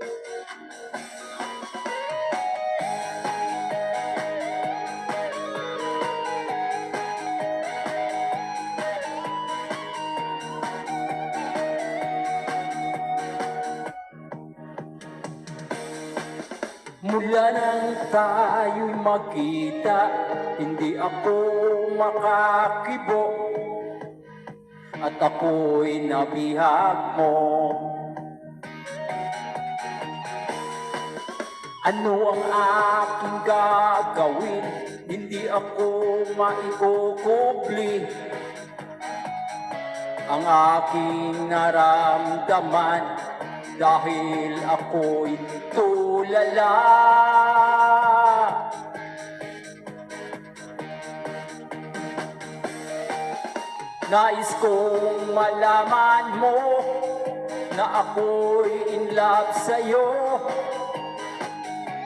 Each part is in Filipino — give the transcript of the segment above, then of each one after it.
Mula nang tayo'y magkita, hindi ako makakibo, at ako'y nabihag mo. Ano ang aking gagawin? Hindi ako maikukubli ang aking naramdaman, dahil ako'y tulala. Nais kong malaman mo na ako'y in love sa'yo,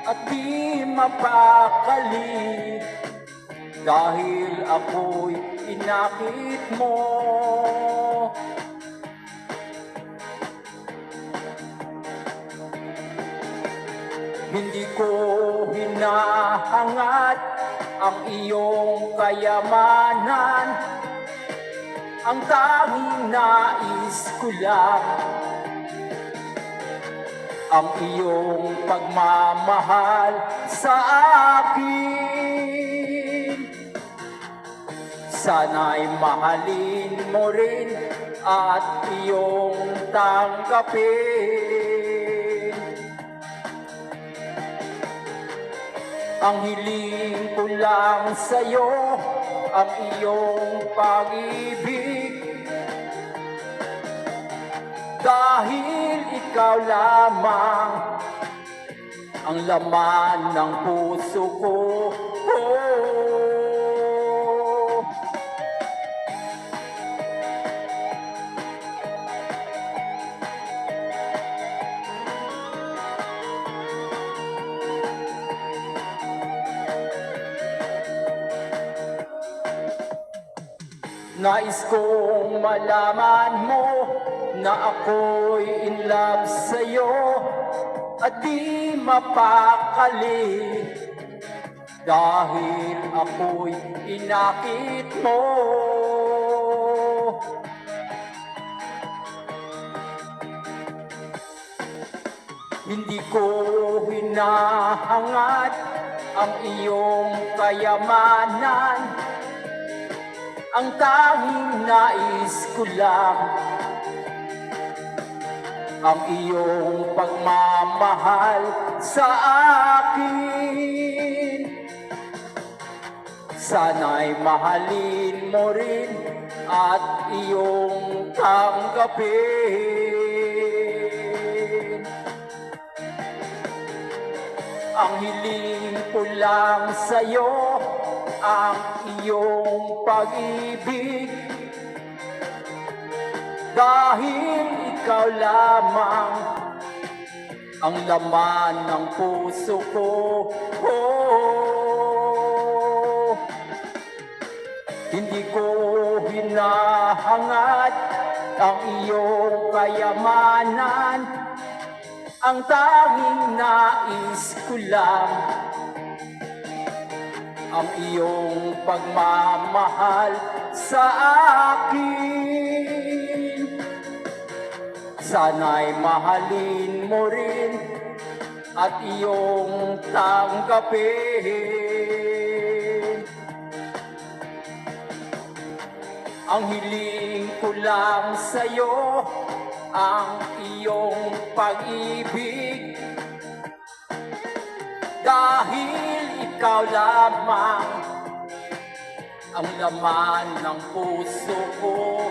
at di mapakali dahil ako'y inakit mo. Hindi ko hinahangad ang iyong kayamanan, ang tanging nais ko lang ang iyong pagmamahal sa akin. Sana'y mahalin mo rin at iyong tanggapin ang hiling ko lang sa'yo, ang iyong pag-ibig, dahil ikaw lamang ang laman ng puso ko. Nais kong malaman mo na ako'y in love sa'yo, at di mapakali dahil ako'y inakit mo. Hindi ko hinahangad ang iyong kayamanan, ang tanging nais ko lang ang iyong pagmamahal sa akin. Sana'y mahalin mo rin at iyong tanggapin ang hiling ko lang sa'yo, ang iyong pag-ibig, dahil ikaw lamang ang laman ng puso ko. Hindi ko hinahangad ang iyong kayamanan, ang tanging nais ko lang ang iyong pagmamahal sa akin. Sana'y mahalin mo rin at iyong tanggapin ang hiling ko lang sa'yo, ang iyong pag-ibig, dahil ikaw lamang ang laman ng puso ko.